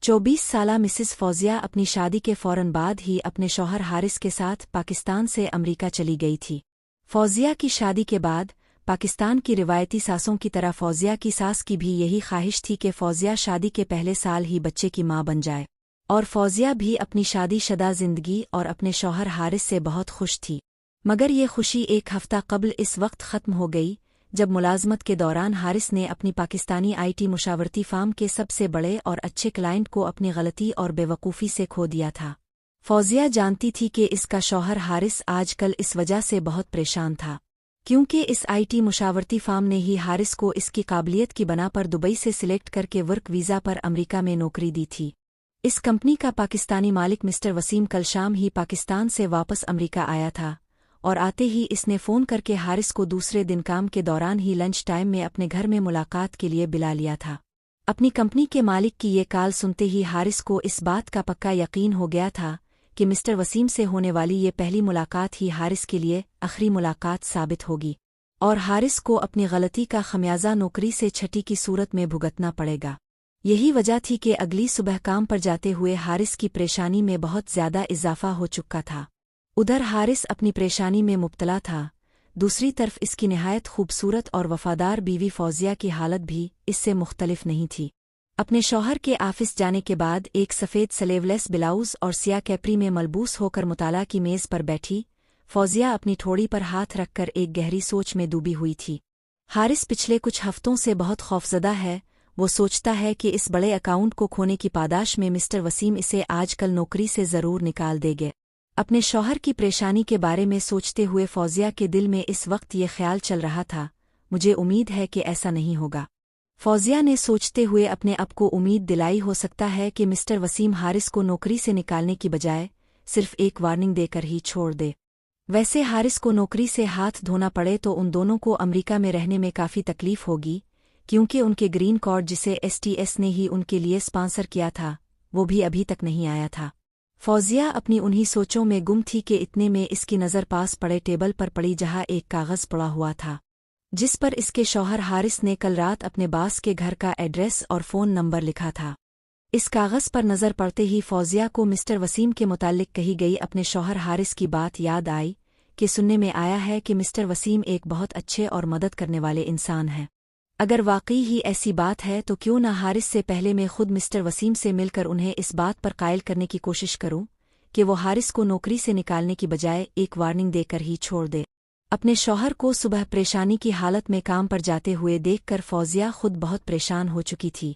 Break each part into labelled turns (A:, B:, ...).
A: 24 साला मिसिस फौजिया अपनी शादी के फौरन बाद ही अपने शौहर हारिस के साथ पाकिस्तान से अमेरिका चली गई थी। फौजिया की शादी के बाद पाकिस्तान की रिवायती सासों की तरह फौजिया की सास की भी यही ख्वाहिश थी कि फौजिया शादी के पहले साल ही बच्चे की मां बन जाए, और फौजिया भी अपनी शादीशुदा जिंदगी और अपने शौहर हारिस से बहुत खुश थी। मगर ये खुशी एक हफ्ता कबल इस वक्त ख़त्म हो गई जब मुलाजमत के दौरान हारिस ने अपनी पाकिस्तानी IT मुशावरती फार्म के सबसे बड़े और अच्छे क्लाइंट को अपनी गलती और बेवकूफ़ी से खो दिया था। फौजिया जानती थी कि इसका शौहर हारिस आजकल इस वजह से बहुत परेशान था, क्योंकि इस IT मुशावरती फार्म ने ही हारिस को इसकी काबिलियत की बना पर दुबई से सिलेक्ट करके वर्क वीज़ा पर अमेरिका में नौकरी दी थी। इस कंपनी का पाकिस्तानी मालिक मिस्टर वसीम कल शाम ही पाकिस्तान से वापस अमेरिका आया था, और आते ही इसने फ़ोन करके हारिस को दूसरे दिन काम के दौरान ही लंच टाइम में अपने घर में मुलाकात के लिए बुला लिया था। अपनी कंपनी के मालिक की ये कॉल सुनते ही हारिस को इस बात का पक्का यकीन हो गया था कि मिस्टर वसीम से होने वाली ये पहली मुलाकात ही हारिस के लिए आखिरी मुलाकात साबित होगी, और हारिस को अपनी गलती का खमियाजा नौकरी से छठी की सूरत में भुगतना पड़ेगा। यही वजह थी कि अगली सुबह काम पर जाते हुए हारिस की परेशानी में बहुत ज़्यादा इजाफा हो चुका था। उधर हारिस अपनी परेशानी में मुब्तला था, दूसरी तरफ इसकी निहायत खूबसूरत और वफादार बीवी फौजिया की हालत भी इससे मुख्तलिफ नहीं थी। अपने शौहर के ऑफिस जाने के बाद एक सफ़ेद स्लीवलेस ब्लाउज और सिया कैपरी में मलबूस होकर मुताला की मेज़ पर बैठी फौजिया अपनी ठोड़ी पर हाथ रखकर एक गहरी सोच में डूबी हुई थी। हारिस पिछले कुछ हफ्तों से बहुत खौफजदा है। वो सोचता है कि इस बड़े अकाउंट को खोने की पादाश में मिस्टर वसीम इसे आजकल नौकरी से ज़रूर निकाल देंगे। अपने शौहर की परेशानी के बारे में सोचते हुए फौजिया के दिल में इस वक्त ये ख्याल चल रहा था, मुझे उम्मीद है कि ऐसा नहीं होगा। फौजिया ने सोचते हुए अपने आप को उम्मीद दिलाई हो सकता है कि मिस्टर वसीम हारिस को नौकरी से निकालने की बजाय सिर्फ एक वार्निंग देकर ही छोड़ दे। वैसे हारिस को नौकरी से हाथ धोना पड़े तो उन दोनों को अमेरिका में रहने में काफ़ी तकलीफ होगी, क्योंकि उनके ग्रीन कार्ड जिसे STS ने ही उनके लिए स्पॉन्सर किया था वो भी अभी तक नहीं आया था। फौजिया अपनी उन्हीं सोचों में गुम थी कि इतने में इसकी नज़र पास पड़े टेबल पर पड़ी जहाँ एक कागज़ पड़ा हुआ था, जिस पर इसके शौहर हारिस ने कल रात अपने बास के घर का एड्रेस और फ़ोन नंबर लिखा था। इस कागज़ पर नज़र पड़ते ही फौजिया को मिस्टर वसीम के मुताल्लिक कही गई अपने शौहर हारिस की बात याद आई कि सुनने में आया है कि मिस्टर वसीम एक बहुत अच्छे और मदद करने वाले इंसान हैं। अगर वाकई ही ऐसी बात है तो क्यों ना हारिस से पहले मैं खुद मिस्टर वसीम से मिलकर उन्हें इस बात पर कायल करने की कोशिश करूं कि वो हारिस को नौकरी से निकालने की बजाय एक वार्निंग देकर ही छोड़ दे। अपने शौहर को सुबह परेशानी की हालत में काम पर जाते हुए देखकर फौजिया खुद बहुत परेशान हो चुकी थी,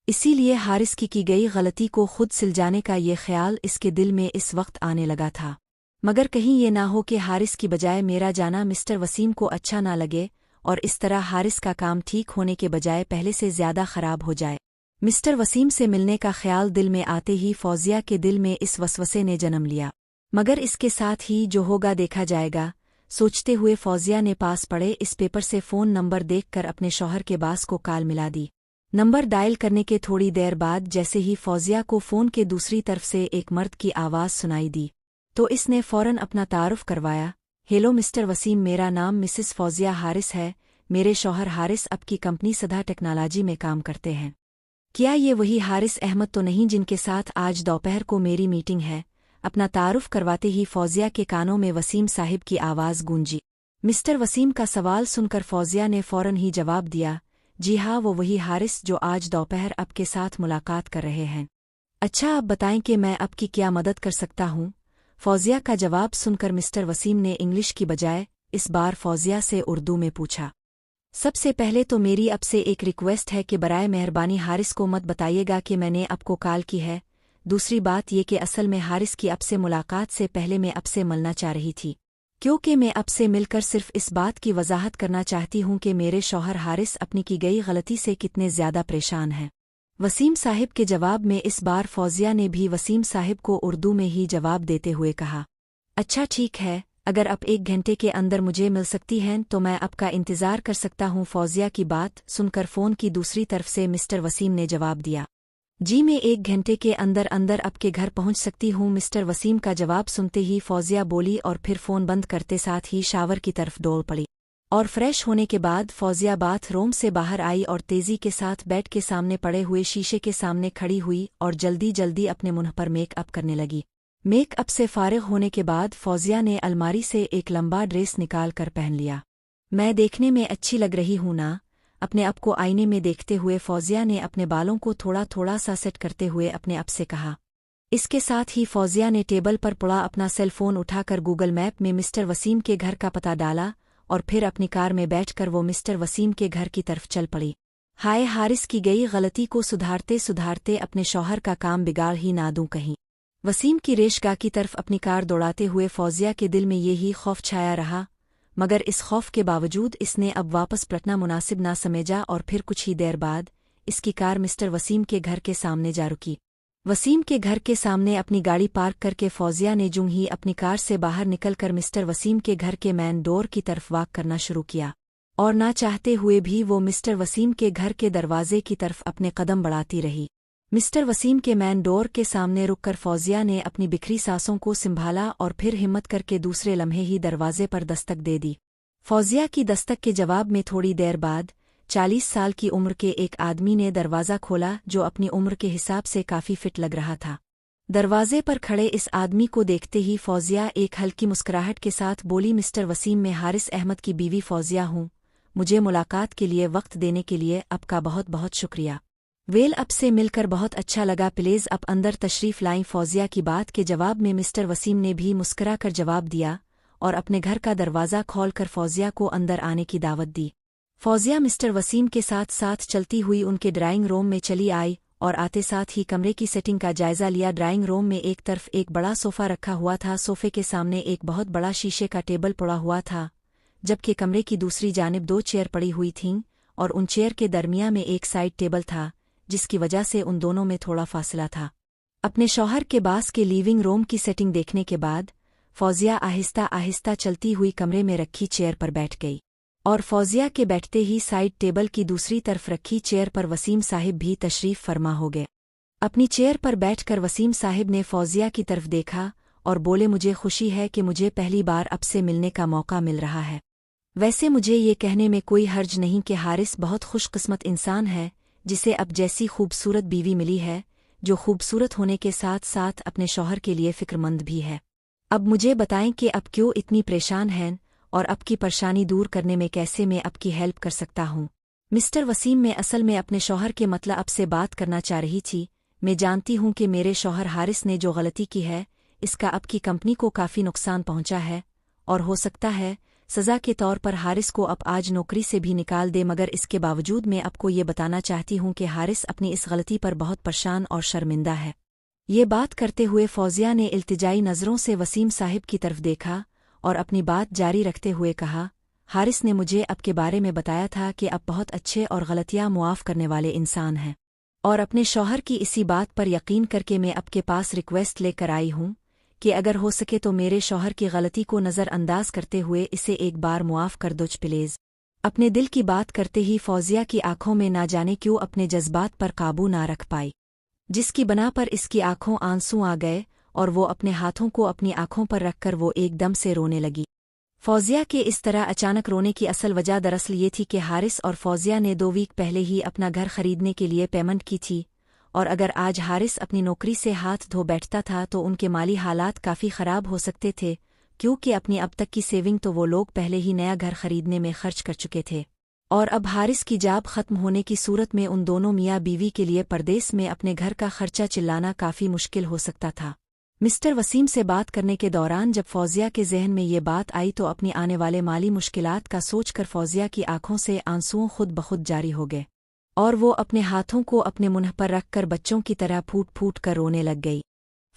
A: इसीलिए हारिस की गई गलती को खुद सिलझाने का ये ख्याल इसके दिल में इस वक्त आने लगा था। मगर कहीं ये ना हो कि हारिस की बजाय मेरा जाना मिस्टर वसीम को अच्छा ना लगे और इस तरह हारिस का काम ठीक होने के बजाय पहले से ज़्यादा ख़राब हो जाए। मिस्टर वसीम से मिलने का ख्याल दिल में आते ही फौजिया के दिल में इस वसवसे ने जन्म लिया, मगर इसके साथ ही जो होगा देखा जाएगा सोचते हुए फौजिया ने पास पड़े इस पेपर से फ़ोन नंबर देखकर अपने शौहर के बास को कॉल मिला दी। नंबर डायल करने के थोड़ी देर बाद जैसे ही फौजिया को फ़ोन के दूसरी तरफ से एक मर्द की आवाज़ सुनाई दी तो इसने फ़ौरन अपना तारुफ करवाया। हेलो मिस्टर वसीम, मेरा नाम मिसिस फौजिया हारिस है। मेरे शौहर हारिस आपकी कंपनी सदा टेक्नोलॉजी में काम करते हैं। क्या ये वही हारिस अहमद तो नहीं जिनके साथ आज दोपहर को मेरी मीटिंग है? अपना तारुफ करवाते ही फौजिया के कानों में वसीम साहिब की आवाज़ गूंजी। मिस्टर वसीम का सवाल सुनकर फौजिया ने फ़ौरन ही जवाब दिया, जी हाँ, वो वही हारिस जो आज दोपहर आपके साथ मुलाकात कर रहे हैं। अच्छा, आप बताएं कि मैं आपकी क्या मदद कर सकता हूँ? फौजिया का जवाब सुनकर मिस्टर वसीम ने इंग्लिश की बजाय इस बार फौजिया से उर्दू में पूछा। सबसे पहले तो मेरी आपसे एक रिक्वेस्ट है कि बराए मेहरबानी हारिस को मत बताइएगा कि मैंने आपको कॉल की है। दूसरी बात ये कि असल में हारिस की आपसे मुलाकात से पहले मैं आपसे मिलना चाह रही थी, क्योंकि मैं आपसे मिलकर सिर्फ इस बात की वजाहत करना चाहती हूँ कि मेरे शौहर हारिस अपनी की गई गलती से कितने ज़्यादा परेशान हैं। वसीम साहिब के जवाब में इस बार फौजिया ने भी वसीम साहिब को उर्दू में ही जवाब देते हुए कहा, अच्छा ठीक है, अगर आप 1 घंटे के अंदर मुझे मिल सकती हैं तो मैं आपका इंतज़ार कर सकता हूँ। फौजिया की बात सुनकर फ़ोन की दूसरी तरफ से मिस्टर वसीम ने जवाब दिया, जी मैं 1 घंटे के अंदर अंदर आपके घर पहुँच सकती हूँ। मिस्टर वसीम का जवाब सुनते ही फौजिया बोली और फिर फ़ोन बंद करते साथ ही शावर की तरफ दौड़ पड़ी। और फ्रेश होने के बाद फौजिया बाथ रूम से बाहर आई और तेजी के साथ बेड के सामने पड़े हुए शीशे के सामने खड़ी हुई और जल्दी जल्दी अपने मुंह पर मेकअप करने लगी। मेकअप से फारिग होने के बाद फौजिया ने अलमारी से एक लंबा ड्रेस निकाल कर पहन लिया। मैं देखने में अच्छी लग रही हूं ना? अपने आप को आईने में देखते हुए फौजिया ने अपने बालों को थोड़ा थोड़ा सा सेट करते हुए अपने आप से कहा। इसके साथ ही फौजिया ने टेबल पर पड़ा अपना सेल फोन उठाकर गूगल मैप में मिस्टर वसीम के घर का पता डाला और फिर अपनी कार में बैठकर वो मिस्टर वसीम के घर की तरफ चल पड़ी। हाय, हारिस की गई गलती को सुधारते सुधारते अपने शौहर का काम बिगाड़ ही ना दूं कहीं। वसीम की रेशगाह की तरफ अपनी कार दौड़ाते हुए फौजिया के दिल में यही खौफ छाया रहा, मगर इस खौफ के बावजूद इसने अब वापस पलटना मुनासिब ना समझा और फिर कुछ ही देर बाद इसकी कार मिस्टर वसीम के घर के सामने जा रुकी। वसीम के घर के सामने अपनी गाड़ी पार्क करके फौजिया ने जूं ही अपनी कार से बाहर निकलकर मिस्टर वसीम के घर के मेन डोर की तरफ वॉक करना शुरू किया और ना चाहते हुए भी वो मिस्टर वसीम के घर के दरवाजे की तरफ अपने कदम बढ़ाती रही। मिस्टर वसीम के मेन डोर के सामने रुककर फौजिया ने अपनी बिखरी सांसों को संभाला और फिर हिम्मत करके दूसरे लम्हे ही दरवाजे पर दस्तक दे दी। फौजिया की दस्तक के जवाब में थोड़ी देर बाद 40 साल की उम्र के एक आदमी ने दरवाज़ा खोला, जो अपनी उम्र के हिसाब से काफ़ी फिट लग रहा था। दरवाजे पर खड़े इस आदमी को देखते ही फौजिया एक हल्की मुस्कुराहट के साथ बोली, मिस्टर वसीम, मैं हारिस अहमद की बीवी फौजिया हूँ। मुझे मुलाकात के लिए वक्त देने के लिए आपका बहुत बहुत शुक्रिया। वेल, अब से मिलकर बहुत अच्छा लगा। प्लीज़ आप अंदर तशरीफ़ लाएं। फौजिया की बात के जवाब में मिस्टर वसीम ने भी मुस्कुरा कर जवाब दिया और अपने घर का दरवाज़ा खोलकर फौजिया को अंदर आने की दावत दी। फौजिया मिस्टर वसीम के साथ साथ चलती हुई उनके ड्राइंग रूम में चली आई और आते साथ ही कमरे की सेटिंग का जायजा लिया। ड्राइंग रूम में एक तरफ एक बड़ा सोफ़ा रखा हुआ था, सोफ़े के सामने एक बहुत बड़ा शीशे का टेबल पड़ा हुआ था, जबकि कमरे की दूसरी जानिब 2 चेयर पड़ी हुई थीं और उन चेयर के दरमियान में एक साइड टेबल था, जिसकी वजह से उन दोनों में थोड़ा फासला था। अपने शौहर के बास के लिविंग रूम की सेटिंग देखने के बाद फौजिया आहिस्ता आहिस्ता चलती हुई कमरे में रखी चेयर पर बैठ गई और फौजिया के बैठते ही साइड टेबल की दूसरी तरफ रखी चेयर पर वसीम साहिब भी तशरीफ़ फरमा हो गए। अपनी चेयर पर बैठकर वसीम साहिब ने फौजिया की तरफ देखा और बोले, मुझे खुशी है कि मुझे पहली बार अब से मिलने का मौका मिल रहा है। वैसे मुझे ये कहने में कोई हर्ज नहीं कि हारिस बहुत खुशकिस्मत इंसान है, जिसे अब जैसी खूबसूरत बीवी मिली है, जो खूबसूरत होने के साथ साथ अपने शौहर के लिए फ़िक्रमंद भी है। अब मुझे बताएं कि अब क्यों इतनी परेशान हैं और अब की परेशानी दूर करने में कैसे मैं आपकी हेल्प कर सकता हूँ। मिस्टर वसीम, मैं असल में अपने शौहर के मतलब से बात करना चाह रही थी। मैं जानती हूँ कि मेरे शौहर हारिस ने जो गलती की है, इसका अब की कंपनी को काफ़ी नुकसान पहुँचा है और हो सकता है सज़ा के तौर पर हारिस को अब आज नौकरी से भी निकाल दे, मगर इसके बावजूद मैं आपको ये बताना चाहती हूँ कि हारिस अपनी इस गलती पर बहुत परेशान और शर्मिंदा है। ये बात करते हुए फौजिया ने इल्तिजाई नज़रों से वसीम साहिब की तरफ देखा और अपनी बात जारी रखते हुए कहा, हारिस ने मुझे आपके बारे में बताया था कि आप बहुत अच्छे और गलतियाँ मुआफ़ करने वाले इंसान हैं और अपने शौहर की इसी बात पर यकीन करके मैं आपके पास रिक्वेस्ट लेकर आई हूँ कि अगर हो सके तो मेरे शौहर की गलती को नज़रअंदाज करते हुए इसे एक बार मुआफ़ कर दो प्लीज़। अपने दिल की बात करते ही फौजिया की आंखों में ना जाने क्यों अपने जज्बात पर काबू ना रख पाई, जिसकी बना पर इसकी आंखों आंसू आ गए और वो अपने हाथों को अपनी आंखों पर रखकर वो एकदम से रोने लगी। फौजिया के इस तरह अचानक रोने की असल वजह दरअसल ये थी कि हारिस और फौजिया ने 2 वीक पहले ही अपना घर खरीदने के लिए पेमेंट की थी और अगर आज हारिस अपनी नौकरी से हाथ धो बैठता था तो उनके माली हालात काफ़ी ख़राब हो सकते थे, क्योंकि अपनी अब तक की सेविंग तो वो लोग पहले ही नया घर खरीदने में खर्च कर चुके थे और अब हारिस की जॉब ख़त्म होने की सूरत में उन दोनों मियाँ बीवी के लिए परदेस में अपने घर का खर्चा चिल्लाना काफ़ी मुश्किल हो सकता था। मिस्टर वसीम से बात करने के दौरान जब फौजिया के जहन में ये बात आई तो अपनी आने वाले माली मुश्किलात का सोचकर फौजिया की आंखों से आंसुओं खुद बखुद जारी हो गए और वो अपने हाथों को अपने मुंह पर रखकर बच्चों की तरह फूट फूट कर रोने लग गई।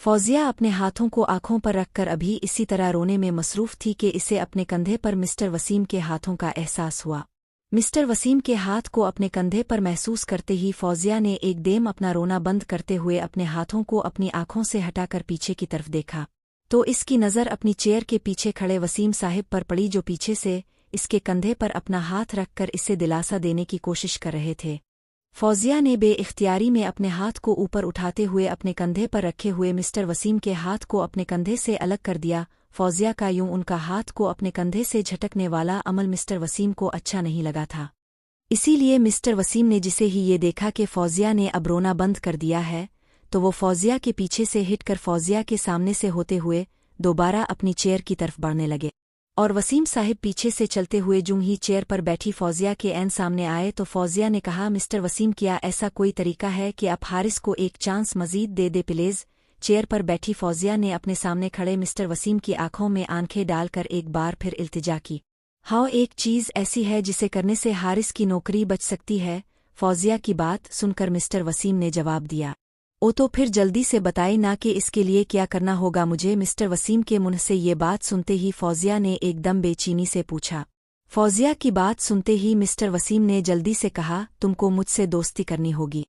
A: फौजिया अपने हाथों को आंखों पर रखकर अभी इसी तरह रोने में मसरूफ़ थी कि इसे अपने कंधे पर मिस्टर वसीम के हाथों का एहसास हुआ। मिस्टर वसीम के हाथ को अपने कंधे पर महसूस करते ही फौजिया ने एकदम अपना रोना बंद करते हुए अपने हाथों को अपनी आंखों से हटाकर पीछे की तरफ देखा तो इसकी नज़र अपनी चेयर के पीछे खड़े वसीम साहिब पर पड़ी, जो पीछे से इसके कंधे पर अपना हाथ रखकर इसे दिलासा देने की कोशिश कर रहे थे। फौजिया ने बेइख्तियारी में अपने हाथ को ऊपर उठाते हुए अपने कंधे पर रखे हुए मिस्टर वसीम के हाथ को अपने कंधे से अलग कर दिया। फौजिया का यूं उनका हाथ को अपने कंधे से झटकने वाला अमल मिस्टर वसीम को अच्छा नहीं लगा था। इसीलिए मिस्टर वसीम ने जिसे ही ये देखा कि फौजिया ने अब रोना बंद कर दिया है, तो वो फौजिया के पीछे से हिट कर फौजिया के सामने से होते हुए दोबारा अपनी चेयर की तरफ बढ़ने लगे। और वसीम साहिब पीछे से चलते हुए जूं ही चेयर पर बैठी फौजिया के ऐन सामने आए तो फौजिया ने कहा, मिस्टर वसीम, क्या ऐसा कोई तरीका है कि आप हारिस को एक चांस मजीद दे दे प्लीज। चेयर पर बैठी फौजिया ने अपने सामने खड़े मिस्टर वसीम की आंखों में आंखें डालकर एक बार फिर इल्तिजा की। हाँ, एक चीज़ ऐसी है जिसे करने से हारिस की नौकरी बच सकती है। फौजिया की बात सुनकर मिस्टर वसीम ने जवाब दिया, ओ तो फिर जल्दी से बताए ना कि इसके लिए क्या करना होगा मुझे। मिस्टर वसीम के मुंह से ये बात सुनते ही फौजिया ने एकदम बेचैनी से पूछा। फौजिया की बात सुनते ही मिस्टर वसीम ने जल्दी से कहा, तुमको मुझसे दोस्ती करनी होगी।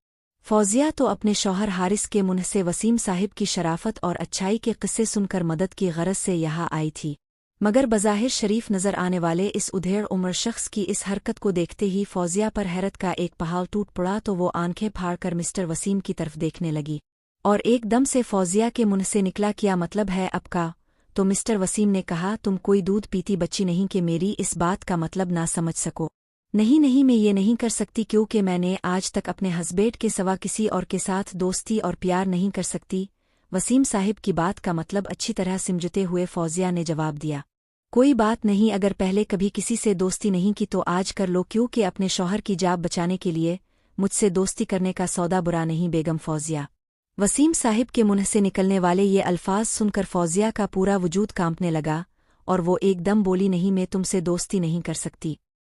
A: फौजिया तो अपने शौहर हारिस के मुंह से वसीम साहिब की शराफत और अच्छाई के किस्से सुनकर मदद की गरज से यहाँ आई थी, मगर बज़ाहिर शरीफ नजर आने वाले इस उधेड़ उम्र शख्स की इस हरकत को देखते ही फौजिया पर हैरत का एक पहाड़ टूट पड़ा। तो वो आंखें फाड़कर मिस्टर वसीम की तरफ देखने लगी और एकदम से फौजिया के मुंह से निकला, क्या मतलब है आपका? तो मिस्टर वसीम ने कहा, तुम कोई दूध पीती बच्ची नहीं कि मेरी इस बात का मतलब ना समझ सको। नहीं नहीं, मैं ये नहीं कर सकती क्योंकि मैंने आज तक अपने हस्बैंड के सिवा किसी और के साथ दोस्ती और प्यार नहीं कर सकती। वसीम साहिब की बात का मतलब अच्छी तरह समझते हुए फौजिया ने जवाब दिया, कोई बात नहीं, अगर पहले कभी किसी से दोस्ती नहीं की तो आज कर लो, क्योंकि अपने शौहर की जान बचाने के लिए मुझसे दोस्ती करने का सौदा बुरा नहीं बेगम फौजिया। वसीम साहिब के मुंह से निकलने वाले ये अल्फाज सुनकर फौजिया का पूरा वजूद कांपने लगा और वो एकदम बोली, नहीं, मैं तुमसे दोस्ती नहीं कर सकती।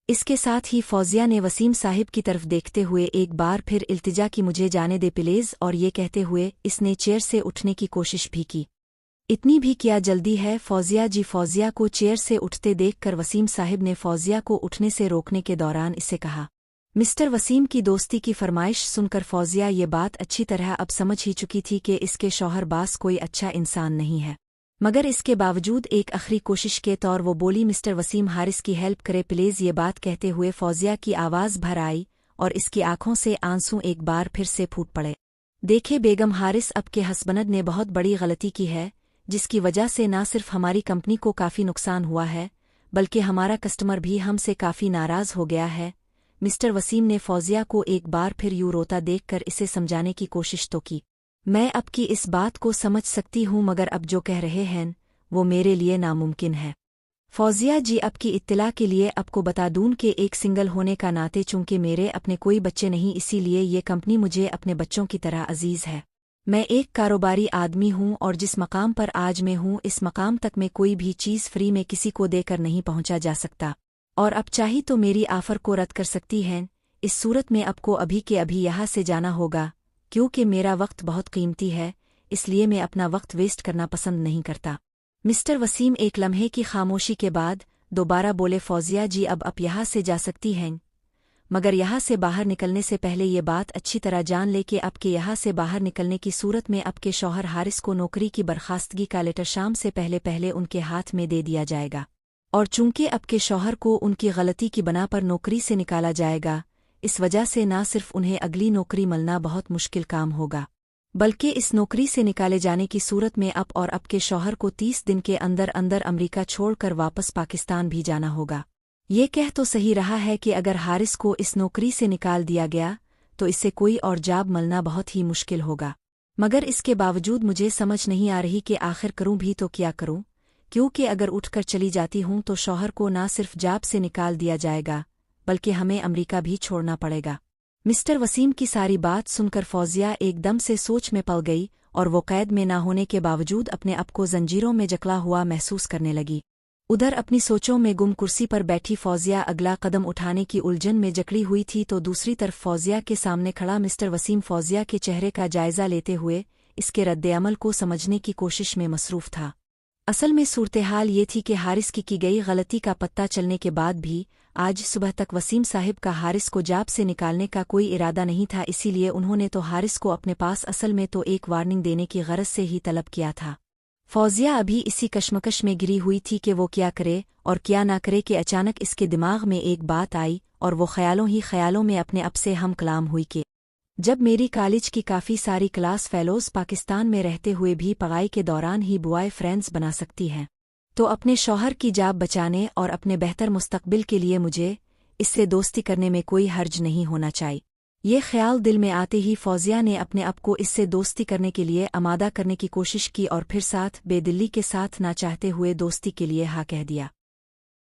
A: इसके साथ ही फौजिया ने वसीम साहिब की तरफ देखते हुए एक बार फिर इल्तिजा की, मुझे जाने दे प्लीज। और ये कहते हुए इसने चेयर से उठने की कोशिश भी की। इतनी भी क्या जल्दी है फौजिया जी? फौजिया को चेयर से उठते देखकर वसीम साहिब ने फौजिया को उठने से रोकने के दौरान इसे कहा। मिस्टर वसीम की दोस्ती की फरमाइश सुनकर फौजिया ये बात अच्छी तरह अब समझ ही चुकी थी कि इसके शौहर बास कोई अच्छा इंसान नहीं है, मगर इसके बावजूद एक आखिरी कोशिश के तौर वो बोली, मिस्टर वसीम, हारिस की हेल्प करे प्लीज। ये बात कहते हुए फौजिया की आवाज़ भर आई और इसकी आंखों से आंसू एक बार फिर से फूट पड़े। देखे बेगम, हारिस आपके हस्बैंड ने बहुत बड़ी गलती की है, जिसकी वजह से ना सिर्फ हमारी कंपनी को काफ़ी नुकसान हुआ है, बल्कि हमारा कस्टमर भी हमसे काफ़ी नाराज़ हो गया है। मिस्टर वसीम ने फौजिया को एक बार फिर यूं रोता देखकर इसे समझाने की कोशिश तो की, मैं आपकी इस बात को समझ सकती हूँ, मगर अब जो कह रहे हैं वो मेरे लिए नामुमकिन है। फौजिया जी, आपकी इत्तला के लिए आपको बता दूं कि एक सिंगल होने का नाते चूंकि मेरे अपने कोई बच्चे नहीं, इसीलिए ये कंपनी मुझे अपने बच्चों की तरह अजीज़ है। मैं एक कारोबारी आदमी हूँ और जिस मकाम पर आज मैं हूँ, इस मकाम तक में कोई भी चीज़ फ्री में किसी को देकर नहीं पहुँचा जा सकता, और अब चाही तो मेरी आफर को रद्द कर सकती हैं। इस सूरत में आपको अभी के अभी यहाँ से जाना होगा, क्योंकि मेरा वक्त बहुत कीमती है, इसलिए मैं अपना वक्त वेस्ट करना पसंद नहीं करता। मिस्टर वसीम एक लम्हे की खामोशी के बाद दोबारा बोले, फौजिया जी, अब आप यहाँ से जा सकती हैं, मगर यहाँ से बाहर निकलने से पहले ये बात अच्छी तरह जान ले कि आपके यहाँ से बाहर निकलने की सूरत में आपके शौहर हारिस को नौकरी की बर्खास्तगी का लेटर शाम से पहले पहले उनके हाथ में दे दिया जाएगा, और चूंकि आपके शौहर को उनकी गलती की बना पर नौकरी से निकाला जाएगा, इस वजह से ना सिर्फ उन्हें अगली नौकरी मिलना बहुत मुश्किल काम होगा, बल्कि इस नौकरी से निकाले जाने की सूरत में आप और आपके शौहर को 30 दिन के अंदर अंदर अमरीका छोड़कर वापस पाकिस्तान भी जाना होगा। ये कह तो सही रहा है कि अगर हारिस को इस नौकरी से निकाल दिया गया तो इससे कोई और जॉब मिलना बहुत ही मुश्किल होगा, मगर इसके बावजूद मुझे समझ नहीं आ रही कि आखिर करूं भी तो क्या करूं, क्योंकि अगर उठकर चली जाती हूं तो शौहर को ना सिर्फ जॉब से निकाल दिया जाएगा, बल्कि हमें अमरीका भी छोड़ना पड़ेगा। मिस्टर वसीम की सारी बात सुनकर फौजिया एकदम से सोच में पड़ गई और वो कैद में ना होने के बावजूद अपने आप को जंजीरों में जकड़ा हुआ महसूस करने लगी। उधर अपनी सोचों में गुम कुर्सी पर बैठी फौजिया अगला कदम उठाने की उलझन में जकड़ी हुई थी, तो दूसरी तरफ फौजिया के सामने खड़ा मिस्टर वसीम फौजिया के चेहरे का जायजा लेते हुए इसके रद्द-ए-अमल को समझने की कोशिश में मसरूफ था। असल में सूरत-ए-हाल ये थी कि हारिस की गई गलती का पत्ता चलने के बाद भी आज सुबह तक वसीम साहिब का हारिस को जॉब से निकालने का कोई इरादा नहीं था, इसीलिए उन्होंने तो हारिस को अपने पास असल में तो एक वार्निंग देने की गरज से ही तलब किया था। फौजिया अभी इसी कश्मकश में गिरी हुई थी कि वो क्या करे और क्या ना करे कि अचानक इसके दिमाग में एक बात आई और वो ख्यालों ही ख्यालों में अपने आप से हम कलाम हुई कि जब मेरी कॉलेज की काफ़ी सारी क्लास फेलोज पाकिस्तान में रहते हुए भी पढ़ाई के दौरान ही बॉय फ्रेंड्स बना सकती हैं, تو اپنے شوہر کی جاب بچانے اور اپنے بہتر مستقبل کے لیے مجھے اس سے دوستی کرنے میں کوئی حرج نہیں ہونا چاہیے۔ یہ خیال دل میں آتے ہی فوزیہ نے اپنے آپ کو اس سے دوستی کرنے کے لیے آمادہ کرنے کی کوشش کی اور پھر ساتھ بے دلی کے ساتھ نہ چاہتے ہوئے دوستی کے لیے ہاں کہہ دیا۔